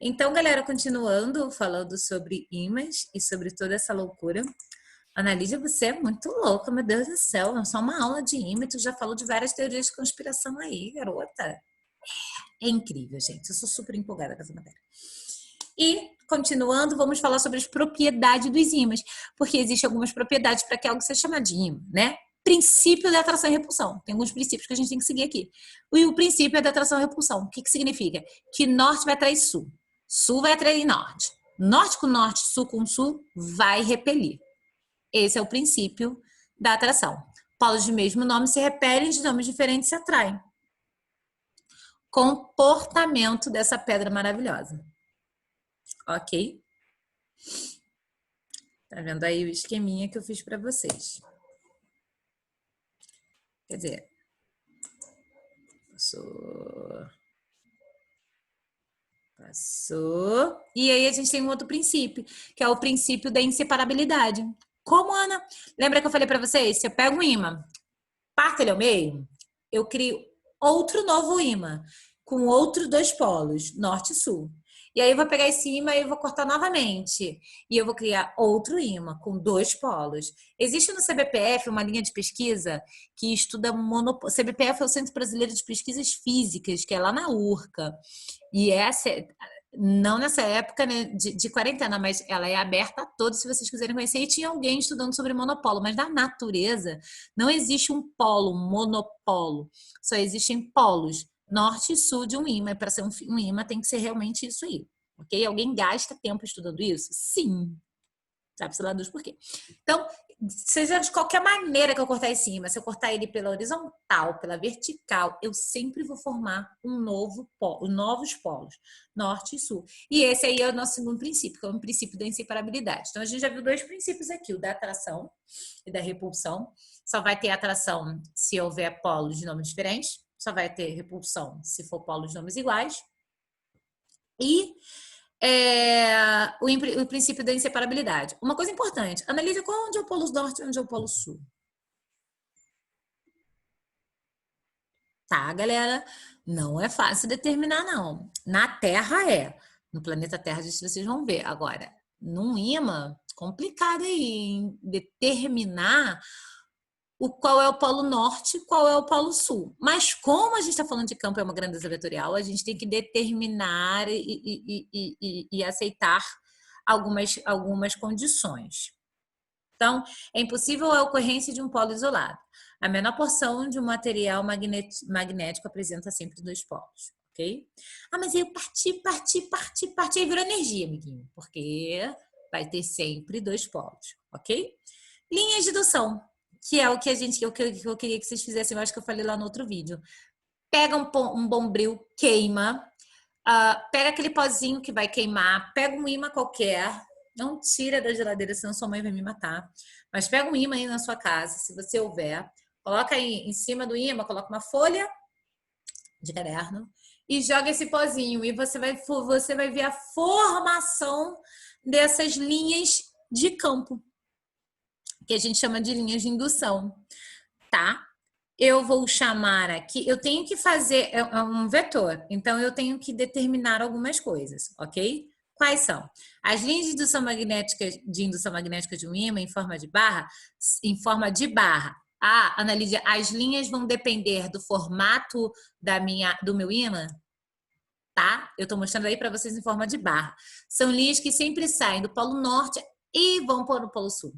Então, galera, continuando falando sobre ímãs e sobre toda essa loucura. Analisa, você é muito louca, meu Deus do céu. É só uma aula de ímã, tu já falou de várias teorias de conspiração aí, garota. É incrível, gente. Eu sou super empolgada com essa matéria. E, continuando, vamos falar sobre as propriedades dos ímãs, porque existem algumas propriedades para que algo seja chamado de ímã, né? Princípio da atração e repulsão. Tem alguns princípios que a gente tem que seguir aqui. E o princípio é da atração e repulsão. O que significa? Que norte vai atrair sul. Sul vai atrair norte. Norte com norte, sul com sul, vai repelir. Esse é o princípio da atração. Polos de mesmo nome se repelem, de nomes diferentes se atraem. Comportamento dessa pedra maravilhosa. Ok? Tá vendo aí o esqueminha que eu fiz para vocês? Quer dizer, passou. E aí a gente tem um outro princípio, que é o princípio da inseparabilidade. Como, Ana? Lembra que eu falei para vocês? Se eu pego um ímã, parto ele ao meio, eu crio outro novo ímã, com outros dois polos, norte e sul. E aí eu vou pegar esse ímã e vou cortar novamente. E eu vou criar outro ímã com dois polos. Existe no CBPF uma linha de pesquisa que estuda monopólio. CBPF é o Centro Brasileiro de Pesquisas Físicas, que é lá na URCA. E essa, não nessa época, né, de quarentena, mas ela é aberta a todos se vocês quiserem conhecer. E tinha alguém estudando sobre monopolo, mas na natureza não existe um polo, um monopolo. Só existem polos, norte e sul de um ímã. Para ser um ímã tem que ser realmente isso aí. Ok? Alguém gasta tempo estudando isso? Sim. Sabe-se lá dos porquê. Então, seja de qualquer maneira que eu cortar esse ímã, se eu cortar ele pela horizontal, pela vertical, eu sempre vou formar um novo polo, novos polos, norte e sul. E esse aí é o nosso segundo princípio, que é o princípio da inseparabilidade. Então, a gente já viu dois princípios aqui, o da atração e da repulsão. Só vai ter atração se houver polos de nomes diferentes, só vai ter repulsão se for polos de nomes iguais. E o princípio da inseparabilidade. Uma coisa importante, analise onde é o polo norte e onde é o polo sul. Tá, galera? Não é fácil determinar, não. Na Terra é. No planeta Terra, vocês vão ver. Agora, num ímã, complicado aí em determinar qual é o polo norte, qual é o polo sul. Mas como a gente está falando de campo, é uma grandeza vetorial, a gente tem que determinar e aceitar algumas condições. Então, é impossível a ocorrência de um polo isolado. A menor porção de um material magnético apresenta sempre dois polos, ok? Ah, mas eu parti, aí virou energia, amiguinho, porque vai ter sempre dois polos, ok? Linhas de indução, que é o que eu queria que vocês fizessem, eu acho que eu falei lá no outro vídeo. Pega um bombril, queima, pega aquele pozinho que vai queimar, pega um ímã qualquer, não tira da geladeira, senão sua mãe vai me matar. Mas pega um ímã aí na sua casa, se você houver, coloca aí em cima do ímã, coloca uma folha de caderno e joga esse pozinho e você vai ver a formação dessas linhas de campo, que a gente chama de linhas de indução, tá? Eu vou chamar aqui, eu tenho que fazer, é um vetor, então eu tenho que determinar algumas coisas, ok? Quais são? As linhas de indução magnética de um ímã em forma de barra. Analise, as linhas vão depender do formato do meu ímã, tá? Eu estou mostrando aí para vocês em forma de barra. São linhas que sempre saem do polo norte e vão para o polo sul.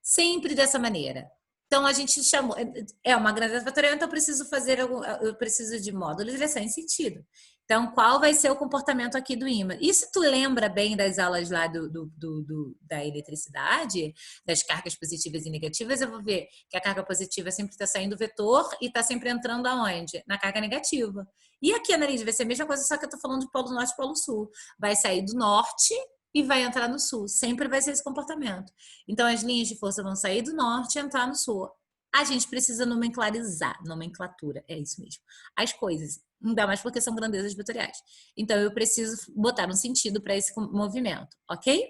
Sempre dessa maneira. Então, a gente chamou... É uma grandeza vetorial, então eu preciso de módulo de direção em sentido. Então, qual vai ser o comportamento aqui do ímã? E se tu lembra bem das aulas lá da eletricidade, das cargas positivas e negativas, eu vou ver que a carga positiva sempre está saindo do vetor e está sempre entrando aonde? Na carga negativa. E aqui, Annalise, vai ser a mesma coisa, só que eu estou falando de polo norte e polo sul. Vai sair do norte e vai entrar no sul. Sempre vai ser esse comportamento. Então, as linhas de força vão sair do norte e entrar no sul. A gente precisa nomenclatura, é isso mesmo. As coisas, ainda mais porque são grandezas vetoriais. Então, eu preciso botar um sentido para esse movimento, ok?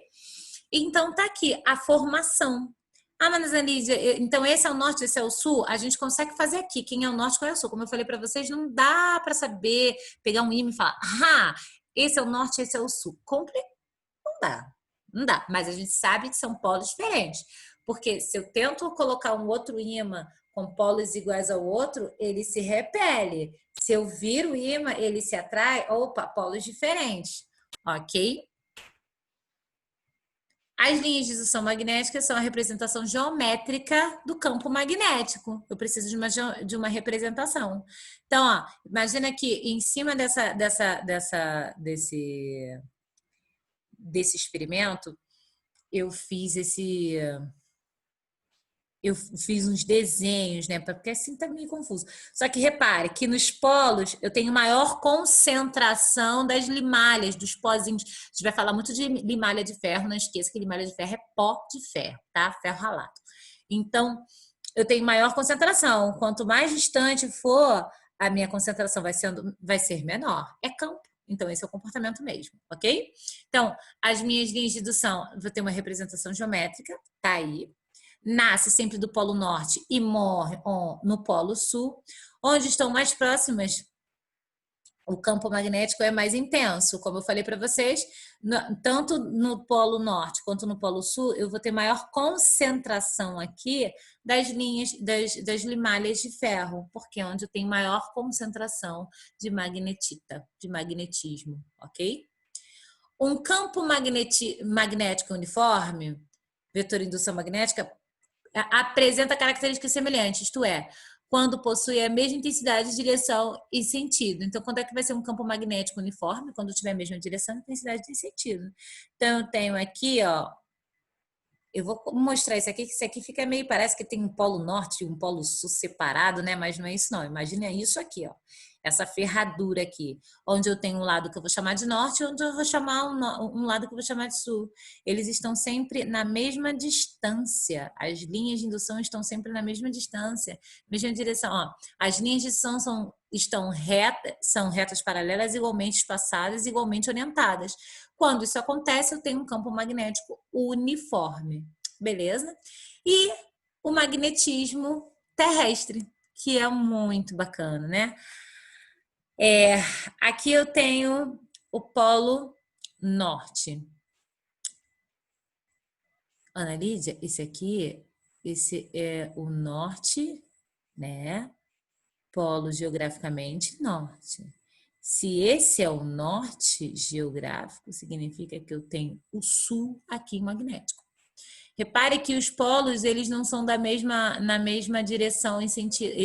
Então, tá aqui a formação. Mas Anise, então esse é o norte, esse é o sul? A gente consegue fazer aqui, quem é o norte, qual é o sul? Como eu falei para vocês, não dá para saber, pegar um ímã e falar, esse é o norte, esse é o sul. Não dá. Não dá. Mas a gente sabe que são polos diferentes. Porque se eu tento colocar um outro ímã com polos iguais ao outro, ele se repele. Se eu viro o ímã, ele se atrai. Opa, polos diferentes. Ok? As linhas de indução magnética são a representação geométrica do campo magnético. Eu preciso de uma representação. Então, ó, imagina que em cima desse experimento, eu fiz uns desenhos, né? Porque assim tá meio confuso. Só que repare que nos polos eu tenho maior concentração das limalhas, dos pozinhos. A gente vai falar muito de limalha de ferro, não esqueça que limalha de ferro é pó de ferro, tá? Ferro ralado. Então, eu tenho maior concentração. Quanto mais distante for, a minha concentração vai ser menor. É campo. Então, esse é o comportamento mesmo, ok? Então, as minhas linhas de indução, vou ter uma representação geométrica, tá aí. Nasce sempre do Polo Norte e morre no Polo Sul. Onde estão mais próximas, o campo magnético é mais intenso. Como eu falei para vocês, tanto no Polo Norte quanto no Polo Sul, eu vou ter maior concentração aqui das linhas, das limalhas de ferro, porque é onde eu tenho maior concentração de magnetita, de magnetismo, ok? Um campo magnético uniforme, vetor indução magnética, apresenta características semelhantes, isto é, quando possui a mesma intensidade, direção e sentido. Então, quando é que vai ser um campo magnético uniforme? Quando tiver a mesma direção, intensidade e sentido. Então, eu tenho aqui, ó, eu vou mostrar isso aqui, que isso aqui fica meio, parece que tem um polo norte e um polo sul separado, né? Mas não é isso não, imagina isso aqui, ó. Essa ferradura aqui, onde eu tenho um lado que eu vou chamar de norte e onde eu vou chamar um lado que eu vou chamar de sul. Eles estão sempre na mesma distância, as linhas de indução estão sempre na mesma distância, mesma direção, ó. As linhas de indução são retas paralelas, igualmente espaçadas, igualmente orientadas. Quando isso acontece, eu tenho um campo magnético uniforme, beleza? E o magnetismo terrestre, que é muito bacana, né? Aqui eu tenho o Polo Norte. Ana Lídia, esse é o norte, né? Polo geograficamente norte. Se esse é o norte geográfico, significa que eu tenho o sul aqui magnético. Repare que os polos, eles não são na mesma direção em sentido,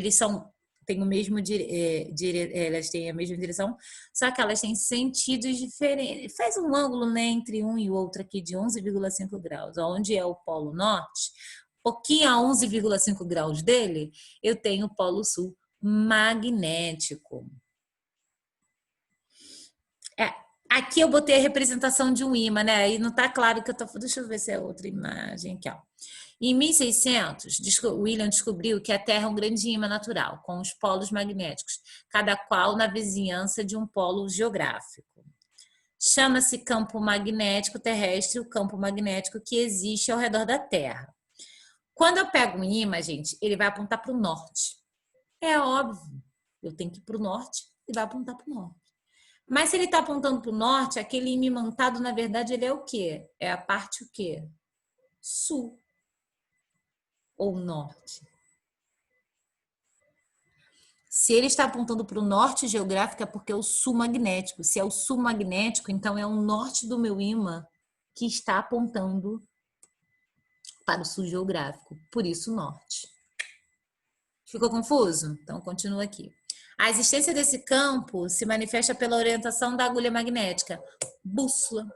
têm o mesmo elas têm a mesma direção, só que elas têm sentidos diferentes. Faz um ângulo, né, entre um e o outro aqui de 11,5 graus, onde é o polo norte, pouquinho a 11,5 graus dele, eu tenho o polo sul magnético. Aqui eu botei a representação de um ímã, né? Aí não tá claro que eu tô... Deixa eu ver se é outra imagem aqui, ó. Em 1600, William descobriu que a Terra é um grande ímã natural, com os polos magnéticos, cada qual na vizinhança de um polo geográfico. Chama-se campo magnético terrestre o campo magnético que existe ao redor da Terra. Quando eu pego um ímã, gente, ele vai apontar para o norte. É óbvio, eu tenho que ir para o norte e vai apontar para o norte. Mas se ele está apontando para o norte, aquele ímã imantado, na verdade, ele é o quê? É a parte o quê? Sul ou norte. Se ele está apontando para o norte geográfico, é porque é o sul magnético. Se é o sul magnético, então é o norte do meu ímã que está apontando para o sul geográfico. Por isso, norte. Ficou confuso? Então, continua aqui. A existência desse campo se manifesta pela orientação da agulha magnética, bússola.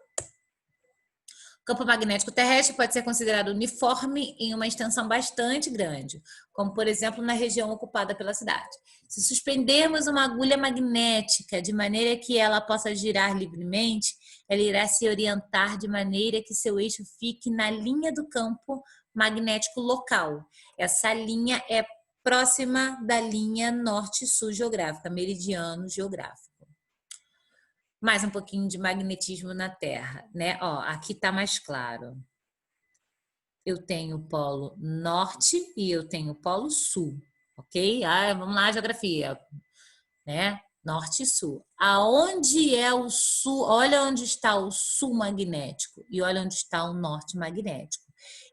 O campo magnético terrestre pode ser considerado uniforme em uma extensão bastante grande, como, por exemplo, na região ocupada pela cidade. Se suspendermos uma agulha magnética de maneira que ela possa girar livremente, ela irá se orientar de maneira que seu eixo fique na linha do campo magnético local. Essa linha é próxima da linha norte-sul geográfica, meridiano geográfico. Mais um pouquinho de magnetismo na Terra, né? Ó, aqui tá mais claro. Eu tenho o polo norte e eu tenho o polo sul, ok? Vamos lá, geografia, né? Norte e sul. Aonde é o sul? Olha onde está o sul magnético e olha onde está o norte magnético.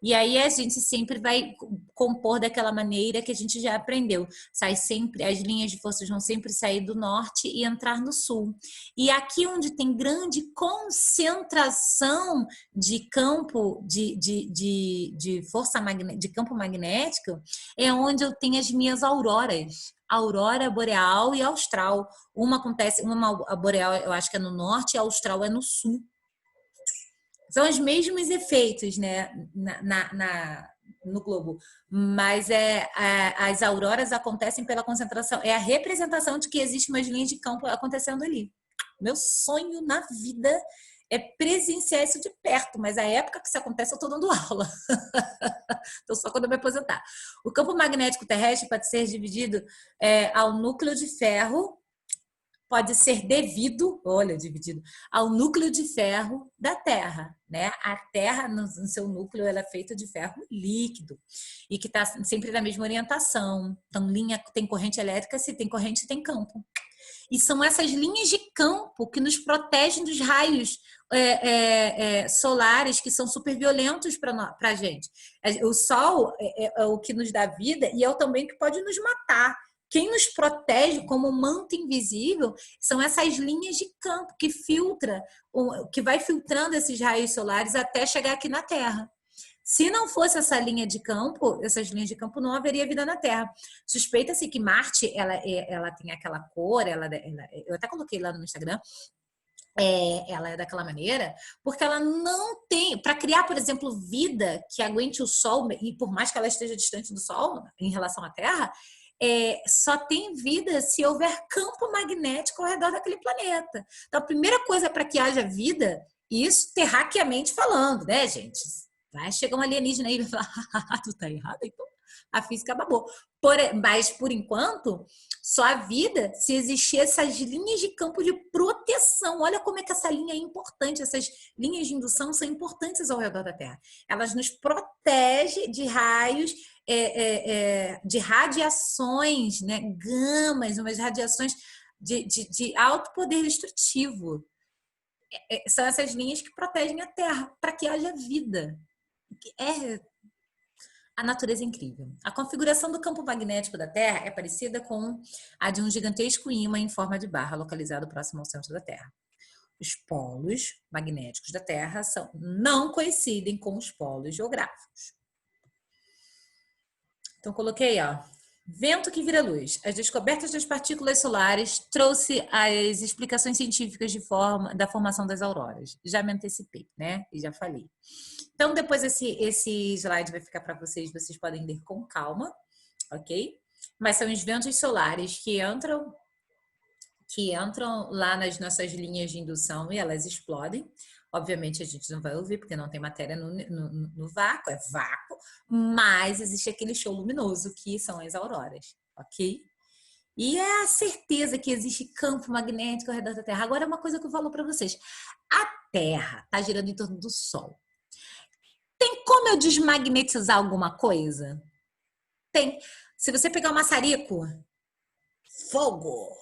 E aí a gente sempre vai compor daquela maneira que a gente já aprendeu. Sai sempre, as linhas de forças vão sempre sair do norte e entrar no sul. E aqui onde tem grande concentração de campo de força magnética, de campo magnético, é onde eu tenho as minhas auroras. Aurora boreal e austral. Uma acontece, a boreal eu acho que é no norte e a austral é no sul. São os mesmos efeitos, né, no globo, mas as auroras acontecem pela concentração, é a representação de que existe umas linhas de campo acontecendo ali. Meu sonho na vida é presenciar isso de perto, mas a época que isso acontece eu estou dando aula. Então, só quando eu me aposentar. O campo magnético terrestre pode ser dividido ao núcleo de ferro, pode ser devido, olha, dividido, ao núcleo de ferro da Terra, né? A Terra, no seu núcleo, ela é feita de ferro líquido e que está sempre na mesma orientação. Então, linha tem corrente elétrica, se tem corrente, tem campo. E são essas linhas de campo que nos protegem dos raios solares que são super violentos para a gente. O Sol é o que nos dá vida e é também o que pode nos matar. Quem nos protege como um manto invisível são essas linhas de campo que filtra, que vai filtrando esses raios solares até chegar aqui na Terra. Se não fosse essa linha de campo, essas linhas de campo, não haveria vida na Terra. Suspeita-se que Marte, ela tem aquela cor, eu até coloquei lá no Instagram, ela é daquela maneira, porque ela não tem, para criar, por exemplo, vida que aguente o Sol, e por mais que ela esteja distante do Sol em relação à Terra, só tem vida se houver campo magnético ao redor daquele planeta. Então, a primeira coisa para que haja vida, isso terraqueamente falando, né, gente? Vai chegar um alienígena aí e vai falar, tu tá errado, então a física babou. Mas, por enquanto, só a vida se existir essas linhas de campo de proteção. Olha como é que essa linha é importante, essas linhas de indução são importantes ao redor da Terra. Elas nos protegem de raios, de radiações, né? Gamas, umas radiações de alto poder destrutivo. São essas linhas que protegem a Terra para que haja vida. A natureza é incrível. A configuração do campo magnético da Terra é parecida com a de um gigantesco ímã em forma de barra localizado próximo ao centro da Terra. Os polos magnéticos da Terra não coincidem com os polos geográficos. Então, coloquei, ó, vento que vira luz. As descobertas das partículas solares trouxe as explicações científicas da formação das auroras. Já me antecipei, né? E já falei. Então, depois esse slide vai ficar para vocês podem ler com calma, ok? Mas são os ventos solares que entram lá nas nossas linhas de indução e elas explodem. Obviamente a gente não vai ouvir porque não tem matéria no vácuo, é vácuo, mas existe aquele show luminoso que são as auroras, ok? E é a certeza que existe campo magnético ao redor da Terra. Agora, uma coisa que eu falo para vocês: a Terra está girando em torno do Sol. Tem como eu desmagnetizar alguma coisa? Tem. Se você pegar um maçarico, fogo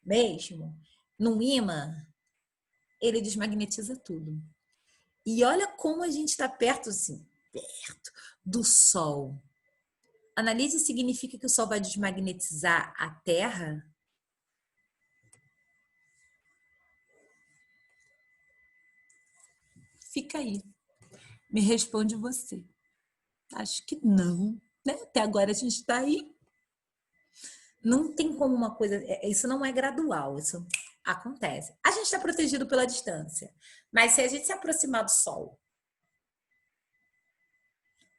mesmo, num ímã, ele desmagnetiza tudo. E olha como a gente está perto, assim, perto do Sol. Analise significa que o Sol vai desmagnetizar a Terra? Fica aí. Me responde você. Acho que não, né? Até agora a gente está aí. Não tem como uma coisa... Isso não é gradual, isso acontece. A gente está protegido pela distância. Mas se a gente se aproximar do Sol,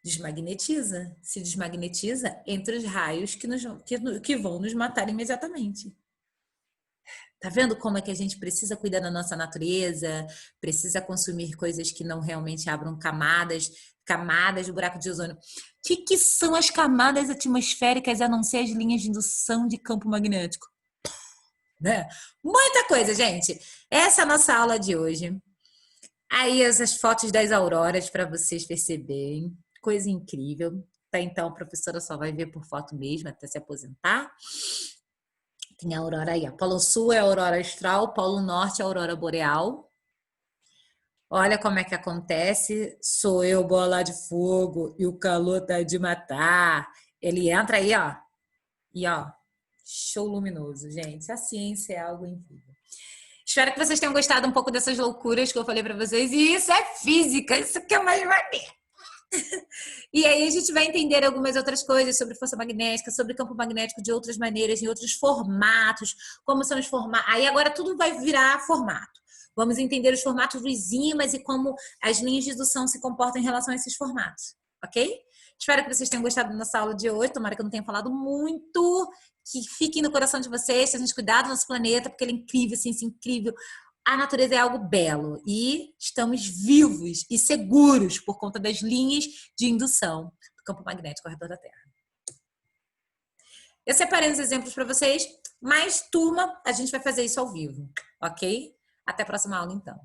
desmagnetiza. Se desmagnetiza entre os raios que vão nos matar imediatamente. Tá vendo como é que a gente precisa cuidar da nossa natureza, precisa consumir coisas que não realmente abram camadas do buraco de ozônio. O que são as camadas atmosféricas a não ser as linhas de indução de campo magnético? Né? Muita coisa, gente. Essa é a nossa aula de hoje. Aí essas fotos das auroras para vocês perceberem. Coisa incrível. Tá, então a professora só vai ver por foto mesmo até se aposentar. Tem a aurora aí, ó. Polo Sul é a aurora austral, Polo Norte é a aurora boreal. Olha como é que acontece. Sou eu, bola de fogo, e o calor tá de matar. Ele entra aí, ó. E ó, show luminoso, gente. A ciência é algo incrível. Espero que vocês tenham gostado um pouco dessas loucuras que eu falei para vocês. E isso é física, isso que é mais maneiro. E aí a gente vai entender algumas outras coisas sobre força magnética, sobre campo magnético de outras maneiras, em outros formatos, como são os formatos. Aí agora tudo vai virar formato. Vamos entender os formatos dos ímãs e como as linhas de indução se comportam em relação a esses formatos, ok? Espero que vocês tenham gostado da nossa aula de hoje. Tomara que eu não tenha falado muito. Que fiquem no coração de vocês, tenham cuidado do nosso planeta, porque ele é incrível, ciência incrível. A natureza é algo belo e estamos vivos e seguros por conta das linhas de indução do campo magnético ao redor da Terra. Eu separei uns exemplos para vocês, mas turma, a gente vai fazer isso ao vivo, ok? Até a próxima aula, então.